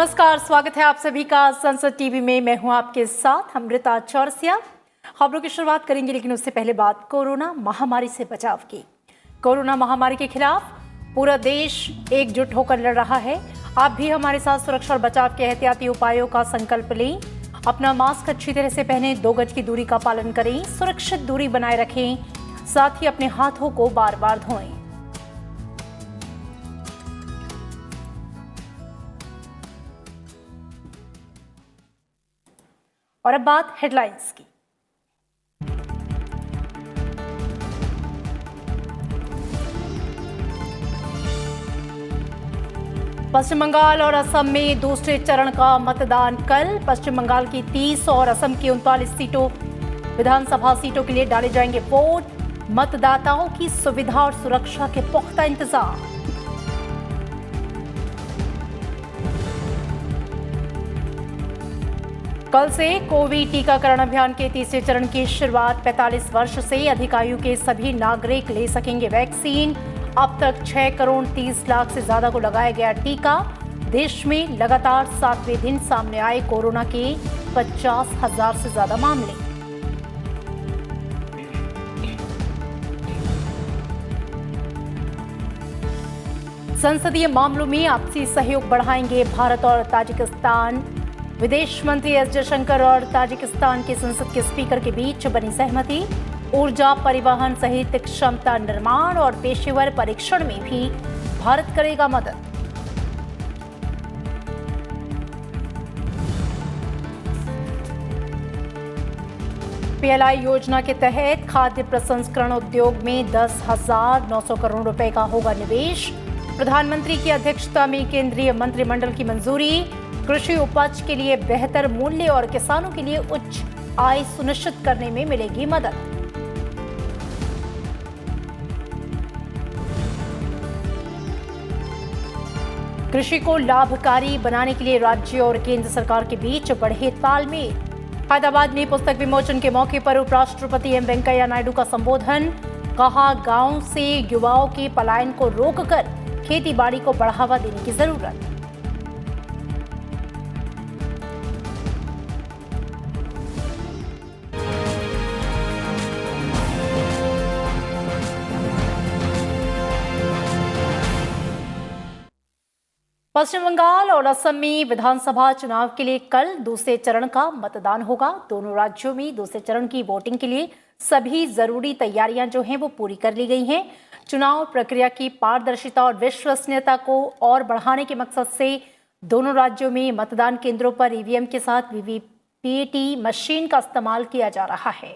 नमस्कार, स्वागत है आप सभी का संसद टीवी में। मैं हूं आपके साथ अमृता चौरसिया। खबरों की शुरुआत करेंगे, लेकिन उससे पहले बात कोरोना महामारी से बचाव की। कोरोना महामारी के खिलाफ पूरा देश एकजुट होकर लड़ रहा है। आप भी हमारे साथ सुरक्षा और बचाव के एहतियाती उपायों का संकल्प लें। अपना मास्क अच्छी तरह से पहनें, 2 गज की दूरी का पालन करें, सुरक्षित दूरी बनाए रखें, साथ ही अपने हाथों को बार बार धोएं। और अब बात हेडलाइंस की। पश्चिम बंगाल और असम में दूसरे चरण का मतदान कल। पश्चिम बंगाल की 30 और असम की 39 सीटों विधानसभा सीटों के लिए डाले जाएंगे वोट। मतदाताओं की सुविधा और सुरक्षा के पुख्ता इंतजाम। कल से कोविड टीकाकरण अभियान के तीसरे चरण की शुरुआत। 45 वर्ष से अधिक आयु के सभी नागरिक ले सकेंगे वैक्सीन। अब तक 6 करोड़ 30 लाख से ज्यादा को लगाया गया टीका। देश में लगातार 7वें दिन सामने आए कोरोना के 50,000 से ज्यादा मामले। संसदीय मामलों में आपसी सहयोग बढ़ाएंगे भारत और ताजिकिस्तान। विदेश मंत्री एस जयशंकर और ताजिकिस्तान के संसद के स्पीकर के बीच बनी सहमति। ऊर्जा, परिवहन सहित क्षमता निर्माण और पेशेवर परीक्षण में भी भारत करेगा मदद। पीएलआई योजना के तहत खाद्य प्रसंस्करण उद्योग में 10,900 करोड़ रुपए का होगा निवेश। प्रधानमंत्री की अध्यक्षता में केंद्रीय मंत्रिमंडल की मंजूरी। कृषि उपज के लिए बेहतर मूल्य और किसानों के लिए उच्च आय सुनिश्चित करने में मिलेगी मदद। कृषि को लाभकारी बनाने के लिए राज्य और केंद्र सरकार के बीच बढ़े तालमेल। हैदराबाद में पुस्तक विमोचन के मौके पर उपराष्ट्रपति एम वेंकैया नायडू का संबोधन। कहा, गांव से युवाओं के पलायन को रोककर खेती बाड़ी को बढ़ावा देने की जरूरत। पश्चिम बंगाल और असम में विधानसभा चुनाव के लिए कल दूसरे चरण का मतदान होगा। दोनों राज्यों में दूसरे चरण की वोटिंग के लिए सभी जरूरी तैयारियां जो हैं वो पूरी कर ली गई हैं। चुनाव प्रक्रिया की पारदर्शिता और विश्वसनीयता को और बढ़ाने के मकसद से दोनों राज्यों में मतदान केंद्रों पर ईवीएम के साथ वीवीपीएटी मशीन का इस्तेमाल किया जा रहा है।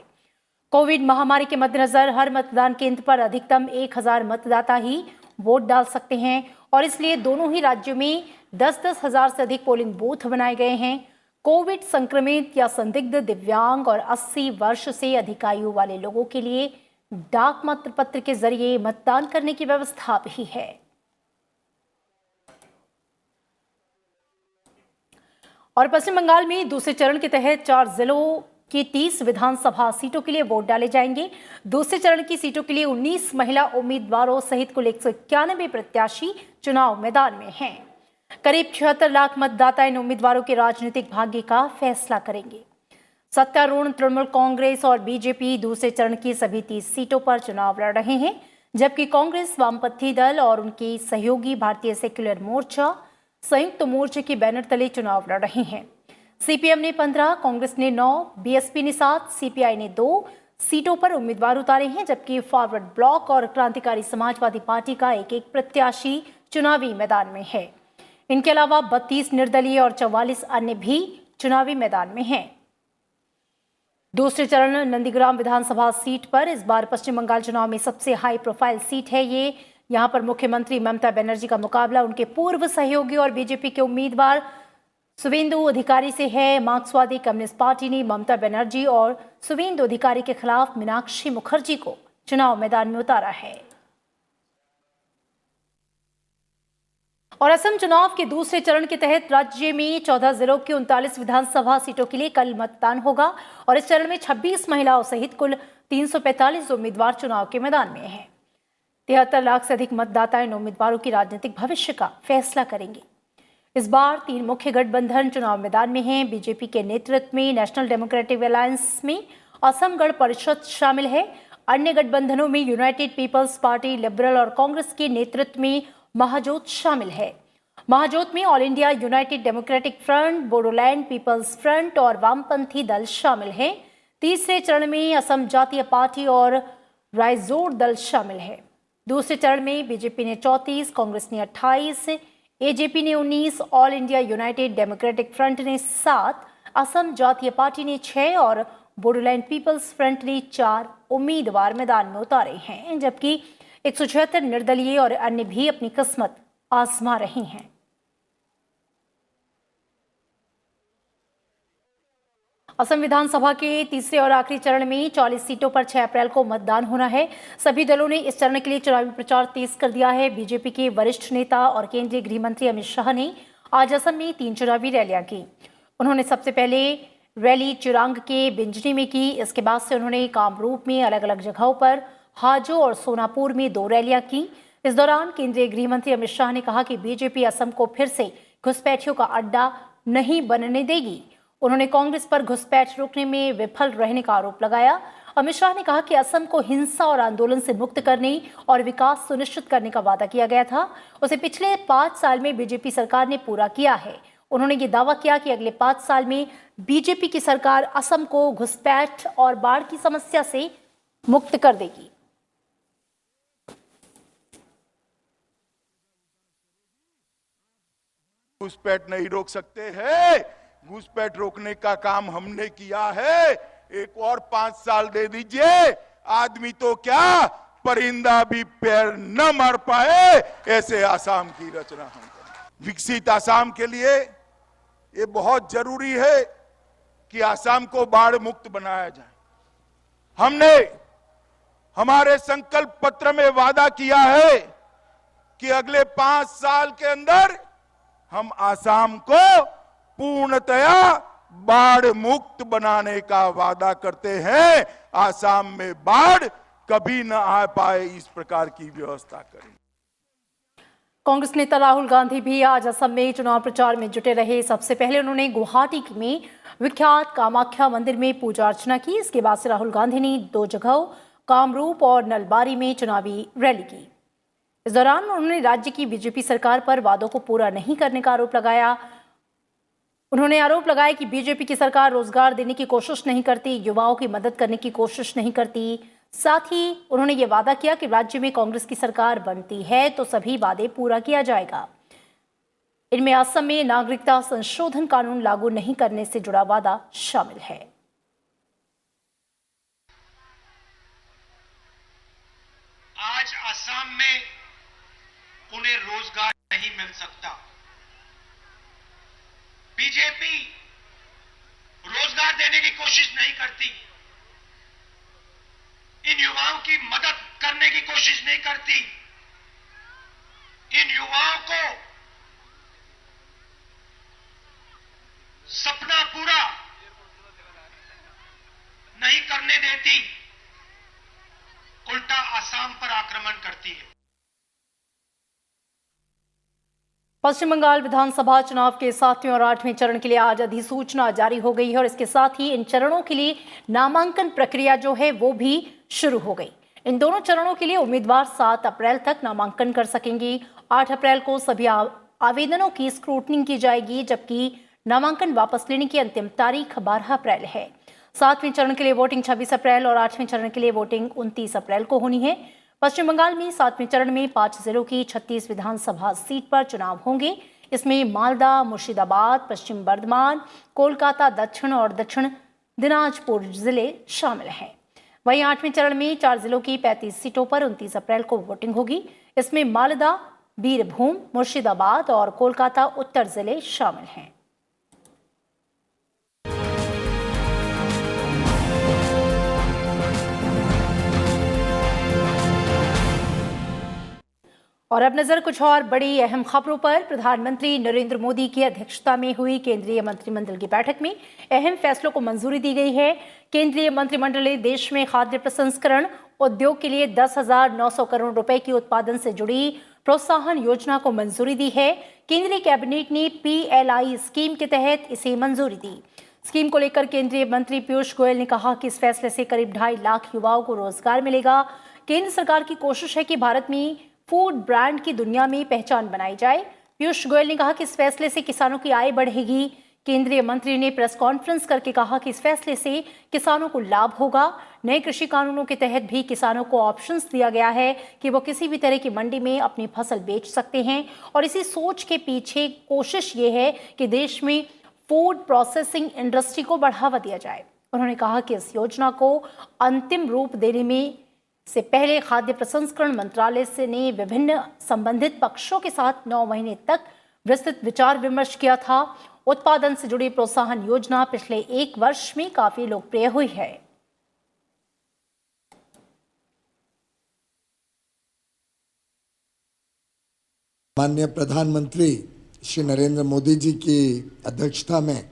कोविड महामारी के मद्देनजर हर मतदान केंद्र पर अधिकतम 1,000 मतदाता ही वोट डाल सकते हैं और इसलिए दोनों ही राज्यों में 10-10 हजार से अधिक पोलिंग बूथ बनाए गए हैं। कोविड संक्रमित या संदिग्ध दिव्यांग और 80 वर्ष से अधिक आयु वाले लोगों के लिए डाक मतपत्र के जरिए मतदान करने की व्यवस्था भी है। और पश्चिम बंगाल में दूसरे चरण के तहत 4 जिलों की 30 विधानसभा सीटों के लिए वोट डाले जाएंगे। दूसरे चरण की सीटों के लिए 19 महिला उम्मीदवारों सहित कुल 191 प्रत्याशी चुनाव मैदान में हैं। करीब 76 लाख मतदाता इन उम्मीदवारों के राजनीतिक भाग्य का फैसला करेंगे। सत्तारूढ़ तृणमूल कांग्रेस और बीजेपी दूसरे चरण की सभी 30 सीटों पर चुनाव लड़ रहे हैं, जबकि कांग्रेस, वामपंथी दल और उनकी सहयोगी भारतीय सेक्युलर मोर्चा संयुक्त मोर्चे के बैनर तले चुनाव लड़ रहे हैं। सीपीएम ने 15, कांग्रेस ने 9, बीएसपी ने 7, सीपीआई ने 2 सीटों पर उम्मीदवार उतारे हैं, जबकि फॉरवर्ड ब्लॉक और क्रांतिकारी समाजवादी पार्टी का एक प्रत्याशी चुनावी मैदान में है। इनके अलावा 32 निर्दलीय और 44 अन्य भी चुनावी मैदान में हैं। दूसरे चरण नंदीग्राम विधानसभा सीट पर इस बार पश्चिम बंगाल चुनाव में सबसे हाई प्रोफाइल सीट है ये। यहाँ पर मुख्यमंत्री ममता बनर्जी का मुकाबला उनके पूर्व सहयोगी और बीजेपी के उम्मीदवार शुवेंदु अधिकारी से है। मार्क्सवादी कम्युनिस्ट पार्टी ने ममता बनर्जी और शुवेंदु अधिकारी के खिलाफ मीनाक्षी मुखर्जी को चुनाव मैदान में उतारा है। और असम चुनाव के दूसरे चरण के तहत राज्य में 14 जिलों की 39 विधानसभा सीटों के लिए कल मतदान होगा और इस चरण में 26 महिलाओं सहित कुल 345 उम्मीदवार चुनाव के मैदान में हैं। 73 लाख से अधिक मतदाता इन उम्मीदवारों की राजनीतिक भविष्य का फैसला करेंगे। इस बार 3 मुख्य गठबंधन चुनाव मैदान में हैं। बीजेपी के नेतृत्व में नेशनल डेमोक्रेटिक अलायंस में असम गण परिषद शामिल है। अन्य गठबंधनों में यूनाइटेड पीपल्स पार्टी, लिबरल और कांग्रेस के नेतृत्व में महाजोत शामिल है। महाजोत में All India United Democratic Front, Bodoland People's Front और वामपंथी दल शामिल हैं। तीसरे चरण में असम जातीय पार्टी और राइजोर दल शामिल है। दूसरे चरण में बीजेपी ने 34, कांग्रेस ने 28, एजेपी ने 19, all India United Democratic front ने 7, असम जातीय पार्टी ने 6 और बोडोलैंड पीपल्स फ्रंट ने 4 उम्मीदवार मैदान में उतारे हैं, जबकि 176 निर्दलीय और अन्य भी अपनी किस्मत आजमा रहे हैं। असम विधानसभा के तीसरे और आखिरी चरण में 40 सीटों पर 6 अप्रैल को मतदान होना है। सभी दलों ने इस चरण के लिए चुनावी प्रचार तेज कर दिया है। बीजेपी के वरिष्ठ नेता और केंद्रीय गृह मंत्री अमित शाह ने आज असम में 3 चुनावी रैलियां की। उन्होंने सबसे पहले रैली चिरांग के बिंजनी में की। इसके बाद से उन्होंने कामरूप में अलग अलग जगहों पर, हाजो और सोनापुर में 2 रैलियां की। इस दौरान केंद्रीय गृह मंत्री अमित शाह ने कहा कि बीजेपी असम को फिर से घुसपैठियों का अड्डा नहीं बनने देगी। उन्होंने कांग्रेस पर घुसपैठ रोकने में विफल रहने का आरोप लगाया। अमित शाह ने कहा कि असम को हिंसा और आंदोलन से मुक्त करने और विकास सुनिश्चित करने का वादा किया गया था, उसे पिछले 5 साल में बीजेपी सरकार ने पूरा किया है। उन्होंने ये दावा किया कि अगले 5 साल में बीजेपी की सरकार असम को घुसपैठ और बाढ़ की समस्या से मुक्त कर देगी। घुसपैठ नहीं रोक सकते हैं, घुसपैठ रोकने का काम हमने किया है। एक और 5 साल दे दीजिए, आदमी तो क्या परिंदा भी पैर न मार पाए, ऐसे आसाम की रचना हम करें। विकसित आसाम के लिए ये बहुत जरूरी है कि आसाम को बाढ़ मुक्त बनाया जाए। हमने हमारे संकल्प पत्र में वादा किया है कि अगले 5 साल के अंदर हम आसाम को पूर्णतया बाढ़ मुक्त बनाने का वादा करते हैं। आसाम में बाढ़ कभी न आ पाए, इस प्रकार की व्यवस्था करें। कांग्रेस नेता राहुल गांधी भी आज असम में चुनाव प्रचार में जुटे रहे। सबसे पहले उन्होंने गुवाहाटी में विख्यात कामाख्या मंदिर में पूजा अर्चना की। इसके बाद से राहुल गांधी ने 2 जगहों कामरूप और नलबारी में चुनावी रैली की। इस दौरान उन्होंने राज्य की बीजेपी सरकार पर वादों को पूरा नहीं करने का आरोप लगाया। उन्होंने आरोप लगाया कि बीजेपी की सरकार रोजगार देने की कोशिश नहीं करती, युवाओं की मदद करने की कोशिश नहीं करती। साथ ही उन्होंने ये वादा किया कि राज्य में कांग्रेस की सरकार बनती है तो सभी वादे पूरा किया जाएगा। इनमें असम में नागरिकता संशोधन कानून लागू नहीं करने से जुड़ा वादा शामिल है। आज असम में उन्हें रोजगार नहीं मिल सकता। बीजेपी रोजगार देने की कोशिश नहीं करती, इन युवाओं की मदद करने की कोशिश नहीं करती, इन युवाओं को सपना पूरा नहीं करने देती, उल्टा असम पर आक्रमण करती है। पश्चिम बंगाल विधानसभा चुनाव के 7वें और 8वें चरण के लिए आज अधिसूचना जारी हो गई है और इसके साथ ही इन चरणों के लिए नामांकन प्रक्रिया जो है वो भी शुरू हो गई। इन दोनों चरणों के लिए उम्मीदवार 7 अप्रैल तक नामांकन कर सकेंगे। 8 अप्रैल को सभी आवेदनों की स्क्रूटनिंग की जाएगी, जबकि नामांकन वापस लेने की अंतिम तारीख 12 अप्रैल है। 7वें चरण के लिए वोटिंग 26 अप्रैल और 8वें चरण के लिए वोटिंग 29 अप्रैल को होनी है। पश्चिम बंगाल में 7वें चरण में 5 जिलों की 36 विधानसभा सीट पर चुनाव होंगे। इसमें मालदा, मुर्शिदाबाद, पश्चिम बर्धमान, कोलकाता दक्षिण और दक्षिण दिनाजपुर जिले शामिल हैं। वहीं 8वें चरण में 4 जिलों की 35 सीटों पर 29 अप्रैल को वोटिंग होगी। इसमें मालदा, बीरभूम, मुर्शिदाबाद और कोलकाता उत्तर जिले शामिल हैं। और अब नजर कुछ और बड़ी अहम खबरों पर। प्रधानमंत्री नरेंद्र मोदी की अध्यक्षता में हुई केंद्रीय मंत्रिमंडल की बैठक में अहम फैसलों को मंजूरी दी गई है। केंद्रीय मंत्रिमंडल ने देश में खाद्य प्रसंस्करण उद्योग के लिए 10,900 करोड़ रुपए की उत्पादन से जुड़ी प्रोत्साहन योजना को मंजूरी दी है। केंद्रीय कैबिनेट ने PLI स्कीम के तहत इसे मंजूरी दी। स्कीम को लेकर केंद्रीय मंत्री पीयूष गोयल ने कहा कि इस फैसले से करीब 2.5 लाख युवाओं को रोजगार मिलेगा। केंद्र सरकार की कोशिश है कि भारत में फूड ब्रांड की दुनिया में पहचान बनाई जाए। पीयूष गोयल ने कहा कि इस फैसले से किसानों की आय बढ़ेगी। केंद्रीय मंत्री ने प्रेस कॉन्फ्रेंस करके कहा कि इस फैसले से किसानों को लाभ होगा। नए कृषि कानूनों के तहत भी किसानों को ऑप्शंस दिया गया है कि वो किसी भी तरह की मंडी में अपनी फसल बेच सकते हैं और इसी सोच के पीछे कोशिश ये है कि देश में फूड प्रोसेसिंग इंडस्ट्री को बढ़ावा दिया जाए। उन्होंने कहा कि इस योजना को अंतिम रूप देने में से पहले खाद्य प्रसंस्करण मंत्रालय से ने विभिन्न संबंधित पक्षों के साथ 9 महीने तक विस्तृत विचार विमर्श किया था। उत्पादन से जुड़ी प्रोत्साहन योजना पिछले 1 वर्ष में काफी लोकप्रिय हुई है। माननीय प्रधानमंत्री श्री नरेंद्र मोदी जी की अध्यक्षता में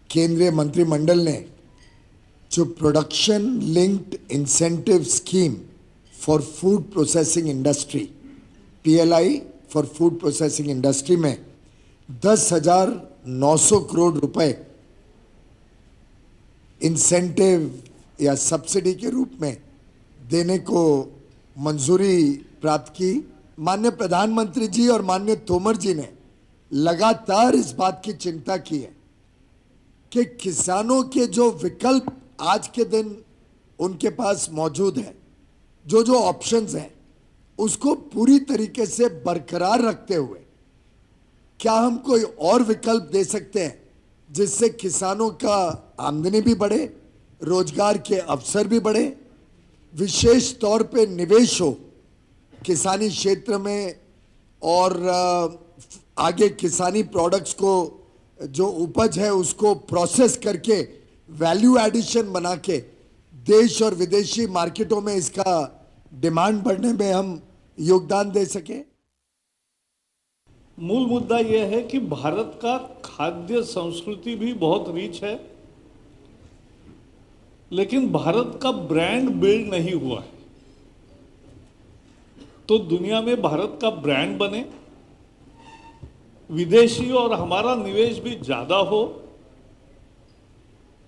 केंद्रीय मंत्रिमंडल ने जो production linked incentive scheme for food processing industry PLI for food processing industry में 10,900 करोड़ रुपए इंसेंटिव या सब्सिडी के रूप में देने को मंजूरी प्राप्त की। माननीय प्रधानमंत्री जी और माननीय तोमर जी ने लगातार इस बात की चिंता की है कि किसानों के जो विकल्प आज के दिन उनके पास मौजूद है, जो ऑप्शंस हैं, उसको पूरी तरीके से बरकरार रखते हुए क्या हम कोई और विकल्प दे सकते हैं जिससे किसानों का आमदनी भी बढ़े, रोजगार के अवसर भी बढ़े, विशेष तौर पे निवेश हो किसानी क्षेत्र में और आगे किसानी प्रोडक्ट्स को जो उपज है उसको प्रोसेस करके वैल्यू एडिशन बना के देश और विदेशी मार्केटों में इसका डिमांड बढ़ने में हम योगदान दे सके। मूल मुद्दा यह है कि भारत का खाद्य संस्कृति भी बहुत रिच है, लेकिन भारत का ब्रांड बिल्ड नहीं हुआ है। तो दुनिया में भारत का ब्रांड बने, विदेशी और हमारा निवेश भी ज्यादा हो,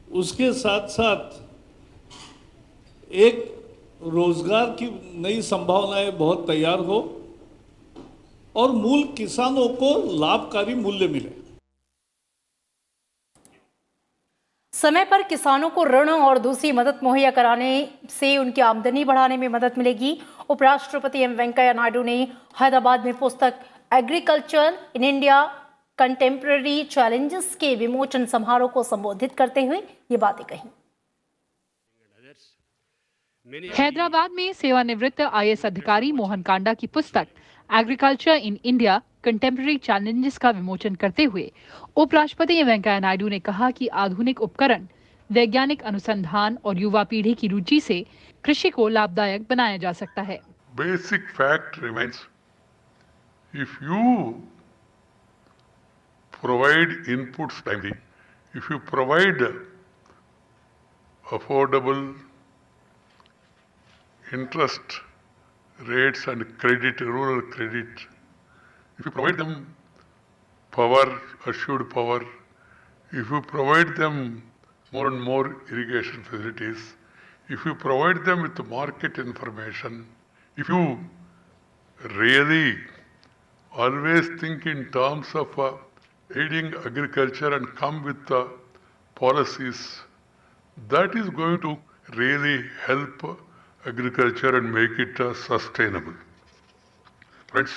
उसके साथ साथ एक रोजगार की नई संभावनाएं बहुत तैयार हो और मूल किसानों को लाभकारी मूल्य मिले। समय पर किसानों को ऋण और दूसरी मदद मुहैया कराने से उनकी आमदनी बढ़ाने में मदद मिलेगी। उपराष्ट्रपति एम वेंकैया नायडू ने हैदराबाद में पुस्तक agriculture in India contemporary challenges के विमोचन समारोह को संबोधित करते हुए ये बातें कही। हैदराबाद में सेवानिवृत्त IAS अधिकारी मोहन कांडा की पुस्तक agriculture in India contemporary challenges का विमोचन करते हुए उपराष्ट्रपति वेंकैया नायडू ने कहा कि आधुनिक उपकरण, वैज्ञानिक अनुसंधान और युवा पीढ़ी की रुचि से कृषि को लाभदायक बनाया जा सकता है। Basic fact remains, if you provide inputs timely, if you provide affordable interest rates and credit, rural credit, if you provide them power, assured power, if you provide them more and more irrigation facilities, if you provide them with market information, if you really always think in terms of aiding agriculture and come with policies, that is going to really help agriculture and make it sustainable. Friends,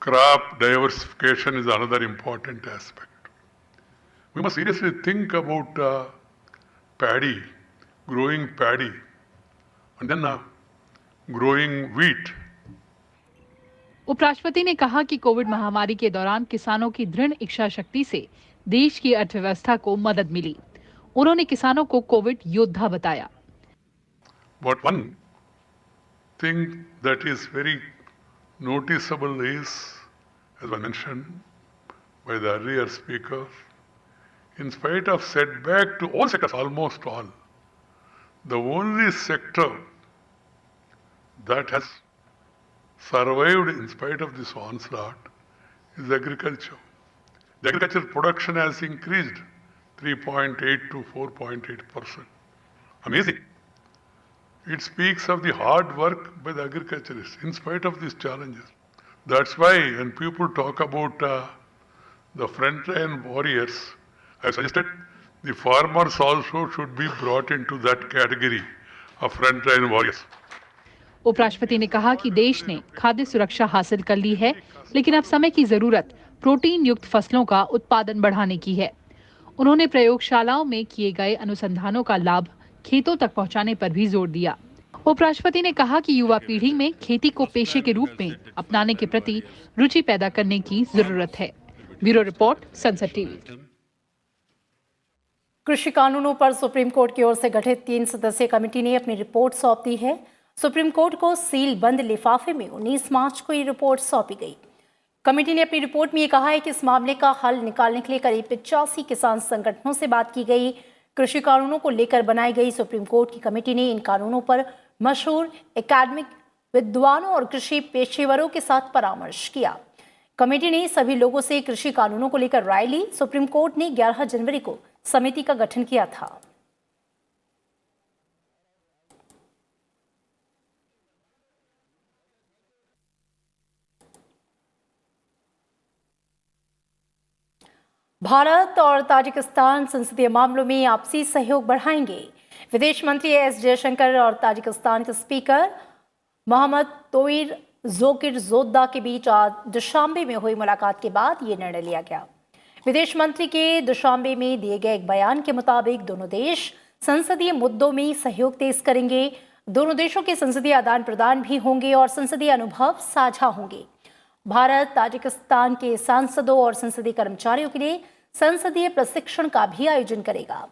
crop diversification is another important aspect. We must seriously think about paddy, growing paddy, and then growing wheat. उपराष्ट्रपति ने कहा कि Covid महामारी के दौरान किसानों की दृढ़ इच्छा शक्ति से देश की अर्थव्यवस्था को मदद मिली। उन्होंने किसानों को कोविड योद्धा बताया। But one thing that is very noticeable is, as I mentioned by the earlier speaker, in spite of setback to all sectors, almost all, the only sector that has survived in spite of this onslaught is agriculture. The agricultural production has increased 3.8 to 4.8%. Amazing. It speaks of the hard work by the agriculturists in spite of these challenges. That's why when people talk about the frontline warriors, I suggested the farmers also should be brought into that category of frontline warriors. उपराष्ट्रपति ने कहा कि देश ने खाद्य सुरक्षा हासिल कर ली है, लेकिन अब समय की जरूरत प्रोटीन युक्त फसलों का उत्पादन बढ़ाने की है। उन्होंने प्रयोगशालाओं में किए गए अनुसंधानों का लाभ खेतों तक पहुंचाने पर भी जोर दिया। उपराष्ट्रपति ने कहा कि युवा पीढ़ी में खेती को पेशे के रूप में अपनाने के प्रति रुचि पैदा करने की जरूरत है। ब्यूरो रिपोर्ट, संसद टीवी। कृषि कानूनों पर सुप्रीम कोर्ट की ओर से गठित 3 सदस्यीय कमेटी ने अपनी रिपोर्ट सौंप दी है। सुप्रीम कोर्ट को सील बंद लिफाफे में 19 मार्च को ये रिपोर्ट सौंपी गई। कमेटी ने अपनी रिपोर्ट में ये कहा है कि इस मामले का हल निकालने के लिए करीब 85 किसान संगठनों से बात की गई। कृषि कानूनों को लेकर बनाई गई सुप्रीम कोर्ट की कमेटी ने इन कानूनों पर मशहूर एकेडमिक विद्वानों और कृषि पेशेवरों के साथ परामर्श किया। कमेटी ने सभी लोगों से कृषि कानूनों को लेकर राय ली। सुप्रीम कोर्ट ने 11 जनवरी को समिति का गठन किया था। भारत और ताजिकिस्तान संसदीय मामलों में आपसी सहयोग बढ़ाएंगे। विदेश मंत्री एस जयशंकर और ताजिकिस्तान के स्पीकर मोहम्मद तोइर जोकिर जोद्दा के बीच आज दुशांबे में हुई मुलाकात के बाद ये निर्णय लिया गया। विदेश मंत्री के दुशांबे में दिए गए एक बयान के मुताबिक दोनों देश संसदीय मुद्दों में सहयोग तेज करेंगे। दोनों देशों के संसदीय आदान प्रदान भी होंगे और संसदीय अनुभव साझा होंगे। भारत ताजिकिस्तान के सांसदों और संसदीय कर्मचारियों के लिए संसदीय प्रशिक्षण का भी आयोजन करेगा।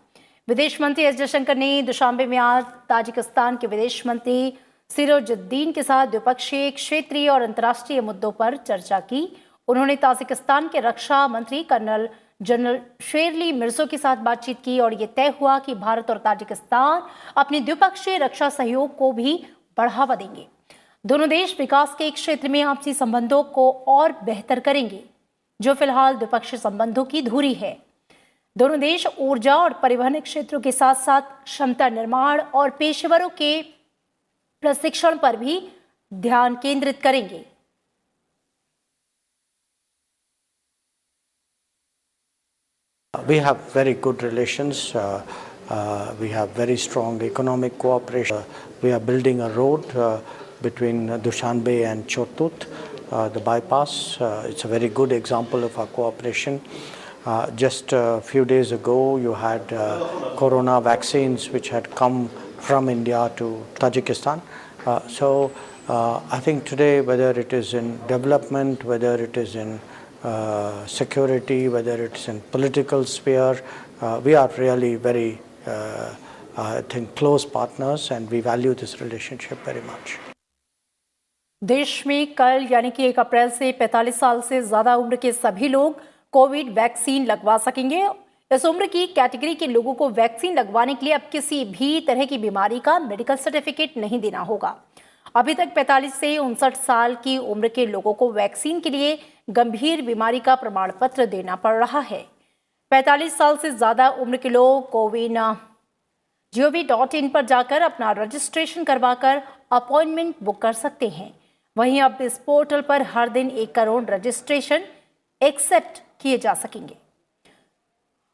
विदेश मंत्री एस जयशंकर ने दुशांबे में आज ताजिकिस्तान के विदेश मंत्री सिरोजुद्दीन के साथ द्विपक्षीय, क्षेत्रीय और अंतर्राष्ट्रीय मुद्दों पर चर्चा की। उन्होंने ताजिकिस्तान के रक्षा मंत्री कर्नल जनरल शेरली मिर्जो के साथ बातचीत की और ये तय हुआ कि भारत और ताजिकिस्तान अपने द्विपक्षीय रक्षा सहयोग को भी बढ़ावा देंगे। दोनों देश विकास के क्षेत्र में आपसी संबंधों को और बेहतर करेंगे, जो फिलहाल द्विपक्षीय संबंधों की धुरी है। दोनों देश ऊर्जा और परिवहन क्षेत्रों के साथ साथ क्षमता निर्माण और पेशेवरों के प्रशिक्षण पर भी ध्यान केंद्रित करेंगे। We have very good relations. We have very strong economic cooperation. We are building a road between Dushanbe and Chotut, the bypass. It's a very good example of our cooperation. Just a few days ago, you had corona vaccines which had come from India to Tajikistan. So I think today, whether it is in development, whether it is in security, whether it's in political sphere, we are really very, I think, close partners, and we value this relationship very much. देश में कल यानी कि 1 अप्रैल से 45 साल से ज्यादा उम्र के सभी लोग कोविड वैक्सीन लगवा सकेंगे। इस उम्र की कैटेगरी के लोगों को वैक्सीन लगवाने के लिए अब किसी भी तरह की बीमारी का मेडिकल सर्टिफिकेट नहीं देना होगा। अभी तक 45 से 59 साल की उम्र के लोगों को वैक्सीन के लिए गंभीर बीमारी का प्रमाण पत्र देना पड़ रहा है। 45 साल से ज्यादा उम्र के लोग coviN.gov.in पर जाकर अपना रजिस्ट्रेशन करवाकर अपॉइंटमेंट बुक कर सकते हैं। वहीं अब इस पोर्टल पर हर दिन 1 करोड़ रजिस्ट्रेशन एक्सेप्ट किए जा सकेंगे।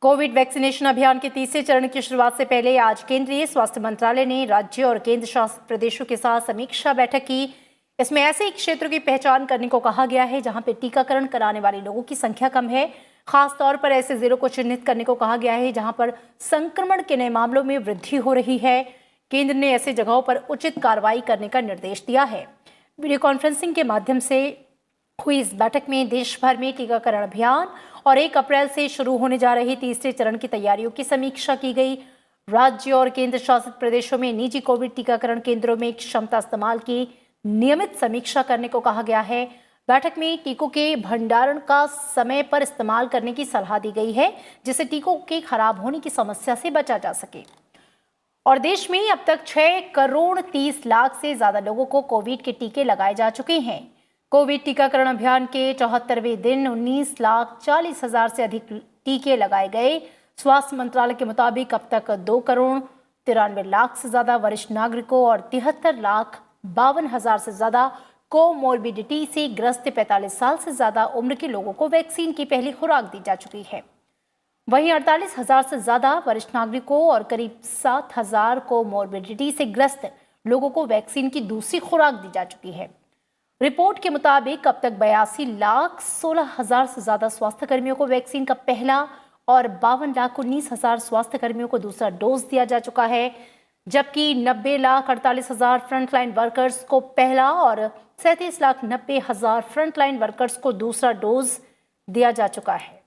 कोविड वैक्सीनेशन अभियान के तीसरे चरण की शुरुआत से पहले आज केंद्रीय स्वास्थ्य मंत्रालय ने राज्य और केंद्र शासित प्रदेशों के साथ समीक्षा बैठक की। इसमें ऐसे क्षेत्रों की पहचान करने को कहा गया है जहां पे टीकाकरण कराने वाले लोगों की संख्या कम है। खास तौर पर ऐसे जिलों को चिन्हित करने को कहा गया है जहां पर संक्रमण के नए मामलों में वृद्धि हो रही है। केंद्र ने ऐसे जगहों पर उचित कार्रवाई करने का निर्देश दिया है। वीडियो कॉन्फ्रेंसिंग के माध्यम से हुई इस बैठक में देश भर में टीकाकरण अभियान और 1 अप्रैल से शुरू होने जा रही तीसरे चरण की तैयारियों की समीक्षा की गई। राज्य और केंद्र शासित प्रदेशों में निजी कोविड टीकाकरण केंद्रों में क्षमता इस्तेमाल की नियमित समीक्षा करने को कहा गया है। बैठक में टीकों के भंडारण का समय पर इस्तेमाल करने की सलाह दी गई है, जिससे टीकों के खराब होने की समस्या से बचा जा सके। और देश में अब तक 6 करोड़ 30 लाख से ज्यादा लोगों को कोविड के टीके लगाए जा चुके हैं। कोविड टीकाकरण अभियान के 74वें दिन 19,40,000 से अधिक टीके लगाए गए। स्वास्थ्य मंत्रालय के मुताबिक अब तक 2 करोड़ 93 लाख से ज्यादा वरिष्ठ नागरिकों और 73,52,000 से ज्यादा कोमोर्बिडिटी से ग्रस्त 45 साल से ज्यादा उम्र के लोगों को वैक्सीन की पहली खुराक दी जा चुकी है। वहीं 48,000 से ज्यादा वरिष्ठ नागरिकों और करीब 7,000 कोमोर्बिडिटी से ग्रस्त लोगों को वैक्सीन की दूसरी खुराक दी जा चुकी है। रिपोर्ट के मुताबिक अब तक 82,16,000 से ज्यादा स्वास्थ्य कर्मियों को वैक्सीन का पहला और 52,19,000 स्वास्थ्य कर्मियों को दूसरा डोज दिया जा चुका है, जबकि 90,48,000 फ्रंटलाइन वर्कर्स को पहला और 37,90,000 फ्रंटलाइन वर्कर्स को दूसरा डोज दिया जा चुका है।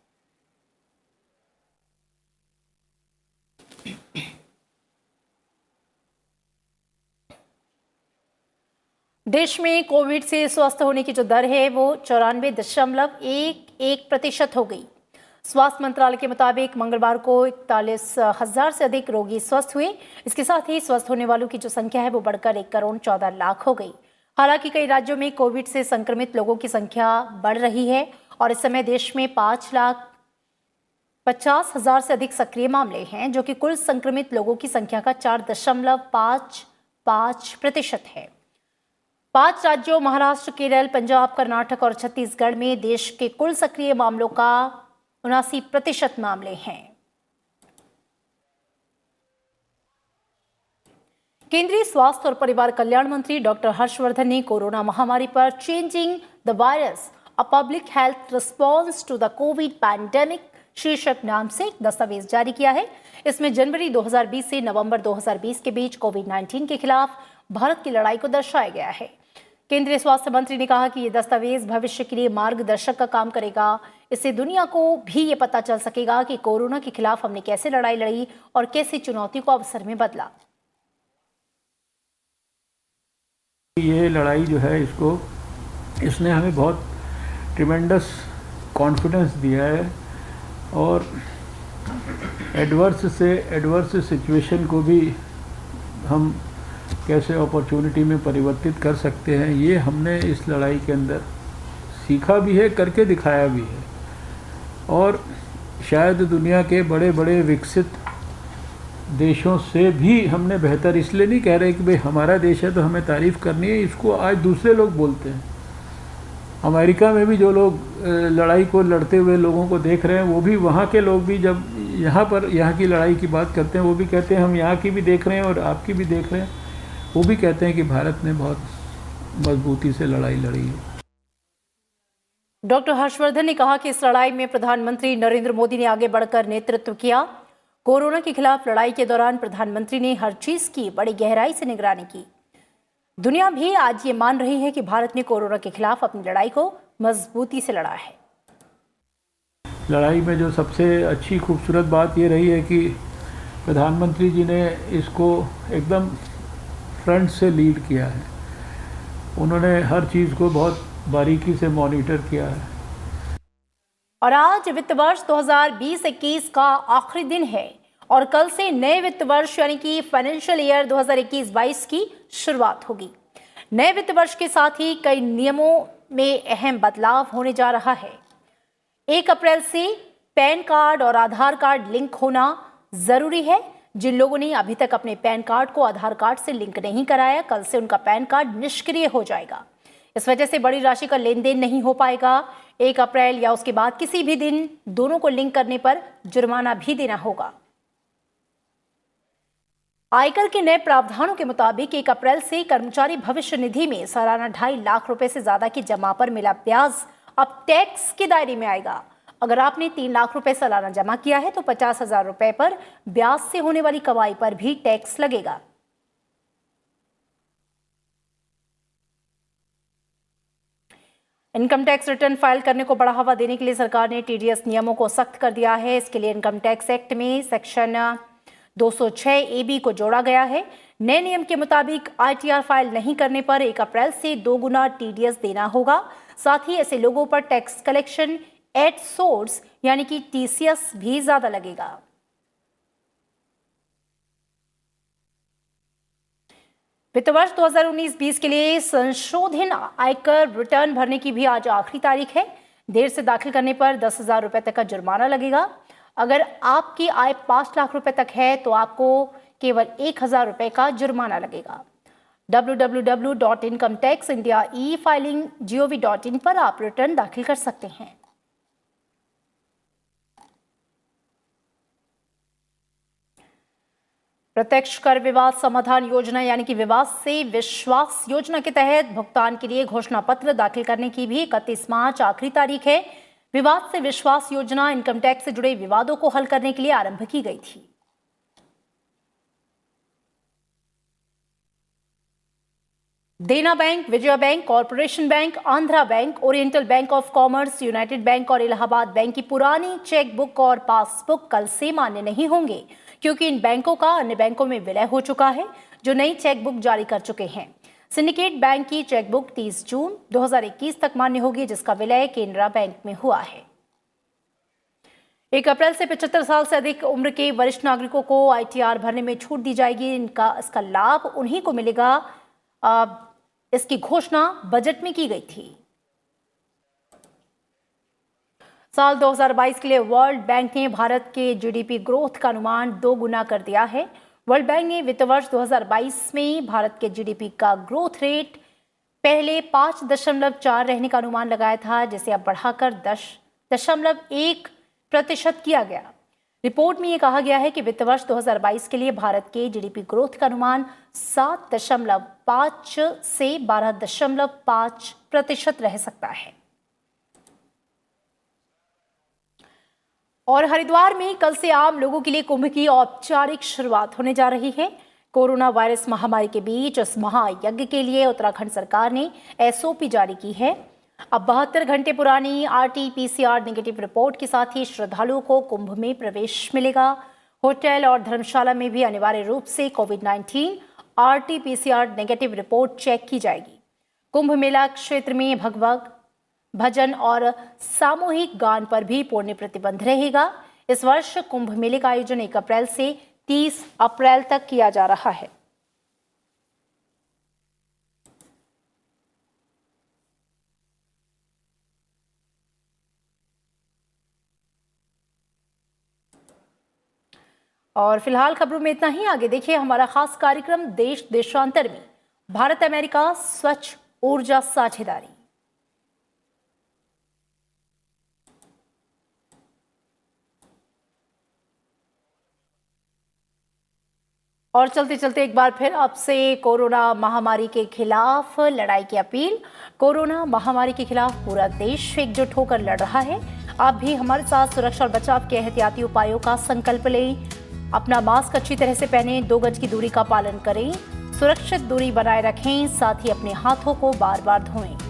देश में कोविड से स्वस्थ होने की जो दर है वो 94.11% हो गई। स्वास्थ्य मंत्रालय के मुताबिक मंगलवार को 41,000 से अधिक रोगी स्वस्थ हुए। इसके साथ ही स्वस्थ होने वालों की जो संख्या है वो बढ़कर 1 करोड़ 14 लाख हो गई। हालांकि कई राज्यों में कोविड से संक्रमित लोगों की संख्या बढ़ रही है और इस समय देश में 5,50,000 से अधिक सक्रिय मामले हैं, जो कि कुल संक्रमित लोगों की संख्या का 4.55% है। 5 राज्यों महाराष्ट्र, केरल, पंजाब, कर्नाटक और छत्तीसगढ़ में देश के कुल सक्रिय मामलों का 79% मामले हैं। केंद्रीय स्वास्थ्य और परिवार कल्याण मंत्री डॉक्टर हर्षवर्धन ने कोरोना महामारी पर changing the virus a public health response to the COVID pandemic शीर्षक नाम से एक दस्तावेज जारी किया है। इसमें जनवरी 2020 से नवंबर 2020 के बीच कोविड-19 के खिलाफ भारत की लड़ाई को दर्शाया गया है। केंद्रीय स्वास्थ्य मंत्री ने कहा कि ये दस्तावेज भविष्य के लिए मार्गदर्शक का काम करेगा। इससे दुनिया को भी ये पता चल सकेगा कि कोरोना के खिलाफ हमने कैसे लड़ाई लड़ी और कैसे चुनौती को अवसर में बदला। ये लड़ाई जो है इसने हमें बहुत ट्रिमेंडस कॉन्फिडेंस दिया है और एडवर्स सिचुएशन को भी हम कैसे अपॉर्चुनिटी में परिवर्तित कर सकते हैं, ये हमने इस लड़ाई के अंदर सीखा भी है, करके दिखाया भी है। और शायद दुनिया के बड़े बड़े विकसित देशों से भी हमने बेहतर, इसलिए नहीं कह रहे कि भाई हमारा देश है तो हमें तारीफ़ करनी है, इसको आज दूसरे लोग बोलते हैं। अमेरिका में भी जो लोग लड़ाई को लड़ते हुए लोगों को देख रहे हैं, वो भी वहाँ के लोग भी जब यहाँ की लड़ाई की बात करते हैं, वो भी कहते हैं हम यहाँ की भी देख रहे हैं और आपकी भी देख रहे हैं। वो भी कहते हैं कि भारत ने बहुत मजबूती से लड़ाई लड़ी है। डॉक्टर हर्षवर्धन ने कहा कि इस लड़ाई में प्रधानमंत्री नरेंद्र मोदी ने आगे बढ़कर नेतृत्व किया। कोरोना के खिलाफ लड़ाई के दौरान प्रधानमंत्री ने हर चीज की बड़ी गहराई से निगरानी की। दुनिया भी आज ये मान रही है कि भारत ने कोरोना के खिलाफ अपनी लड़ाई को मजबूती से लड़ा है। लड़ाई में जो सबसे अच्छी खूबसूरत बात ये रही है कि प्रधानमंत्री जी ने इसको एकदम फ्रंट से लीड किया है। उन्होंने हर चीज़ को बहुत बारीकी से मॉनिटर किया है। और आज वित्त वर्ष 2020-21 का आखिरी दिन है और कल से नए वित्त वर्ष यानी कि फाइनेंशियल ईयर 2021-22 की शुरुआत होगी। नए वित्त वर्ष के साथ ही कई नियमों में अहम बदलाव होने जा रहा है। 1 अप्रैल से पैन कार्ड और आधार कार्ड लिंक होना जरूरी है। जिन लोगों ने अभी तक अपने पैन कार्ड को आधार कार्ड से लिंक नहीं कराया, कल से उनका पैन कार्ड निष्क्रिय हो जाएगा। इस वजह से बड़ी राशि का लेन देन नहीं हो पाएगा। 1 अप्रैल या उसके बाद किसी भी दिन दोनों को लिंक करने पर जुर्माना भी देना होगा। आयकर के नए प्रावधानों के मुताबिक 1 अप्रैल से कर्मचारी भविष्य निधि में सालाना 2.5 लाख रुपए से ज्यादा की जमा पर मिला ब्याज अब टैक्स के दायरे में आएगा। अगर आपने 3 लाख रुपए सालाना जमा किया है तो 50,000 रुपए पर ब्याज से होने वाली कमाई पर भी टैक्स लगेगा। इनकम टैक्स रिटर्न फाइल करने को बढ़ावा देने के लिए सरकार ने टीडीएस नियमों को सख्त कर दिया है। इसके लिए इनकम टैक्स एक्ट में सेक्शन 206AB को जोड़ा गया है। नए नियम के मुताबिक आईटीआर फाइल नहीं करने पर 1 अप्रैल से 2 गुना टीडीएस देना होगा। साथ ही ऐसे लोगों पर टैक्स कलेक्शन एट सोर्स यानी कि टीसीएस भी ज्यादा लगेगा। वित्त वर्ष 2019-20 के लिए संशोधित आयकर रिटर्न भरने की भी आज आखिरी तारीख है। देर से दाखिल करने पर 10,000 रुपए तक का जुर्माना लगेगा। अगर आपकी आय 5 लाख रुपए तक है तो आपको केवल 1,000 रुपए का जुर्माना लगेगा। www.incometaxindia.e-filing.gov.in पर आप रिटर्न दाखिल कर सकते हैं। प्रत्यक्ष कर विवाद समाधान योजना यानी कि विवाद से विश्वास योजना के तहत भुगतान के लिए घोषणा पत्र दाखिल करने की भी 31 मार्च आखिरी तारीख है। विवाद से विश्वास योजना इनकम टैक्स से जुड़े विवादों को हल करने के लिए आरंभ की गई थी। देना bank, Vijaya bank, corporation bank, Andhra bank, oriental bank of commerce, United bank और इलाहाबाद बैंक की पुरानी चेकबुक और पासबुक कल से मान्य नहीं होंगे, क्योंकि इन बैंकों का अन्य बैंकों में विलय हो चुका है जो नई चेकबुक जारी कर चुके हैं। सिंडिकेट बैंक की चेकबुक 30 जून 2021 तक मान्य होगी, जिसका विलय केनरा बैंक में हुआ है। 1 अप्रैल से 75 साल से अधिक उम्र के वरिष्ठ नागरिकों को ITR भरने में छूट दी जाएगी। इसका लाभ उन्हीं को मिलेगा। इसकी घोषणा बजट में की गई थी। साल 2022 के लिए वर्ल्ड बैंक ने भारत के GDP ग्रोथ का अनुमान 2 गुना कर दिया है। वर्ल्ड बैंक ने वित्त वर्ष 2022 में भारत के GDP का ग्रोथ रेट पहले 5.4 रहने का अनुमान लगाया था, जिसे अब बढ़ाकर 10.1% किया गया। रिपोर्ट में यह कहा गया है कि वित्त वर्ष 2022 के लिए भारत के GDP ग्रोथ का अनुमान 7.5 से 12.5% रह सकता है। और हरिद्वार में कल से आम लोगों के लिए कुंभ की औपचारिक शुरुआत होने जा रही है। कोरोना वायरस महामारी के बीच इस महायज्ञ के लिए उत्तराखंड सरकार ने SOP जारी की है। अब 72 घंटे पुरानी RT-PCR नेगेटिव रिपोर्ट के साथ ही श्रद्धालुओं को कुंभ में प्रवेश मिलेगा। होटल और धर्मशाला में भी अनिवार्य रूप से कोविड-19 RT-PCR नेगेटिव रिपोर्ट चेक की जाएगी। कुंभ मेला क्षेत्र में भगवत भजन और सामूहिक गान पर भी पूर्ण प्रतिबंध रहेगा। इस वर्ष कुंभ मेले का आयोजन 1 अप्रैल से 30 अप्रैल तक किया जा रहा है। और फिलहाल खबरों में इतना ही। आगे देखिए हमारा खास कार्यक्रम देश देशांतर में भारत अमेरिका स्वच्छ ऊर्जा साझेदारी। और चलते चलते एक बार फिर आपसे कोरोना महामारी के खिलाफ लड़ाई की अपील। कोरोना महामारी के खिलाफ पूरा देश एकजुट होकर लड़ रहा है। आप भी हमारे साथ सुरक्षा और बचाव के एहतियाती उपायों का संकल्प लें। अपना मास्क अच्छी तरह से पहनें, 2 गज की दूरी का पालन करें, सुरक्षित दूरी बनाए रखें, साथ ही अपने हाथों को बार बार धोएं।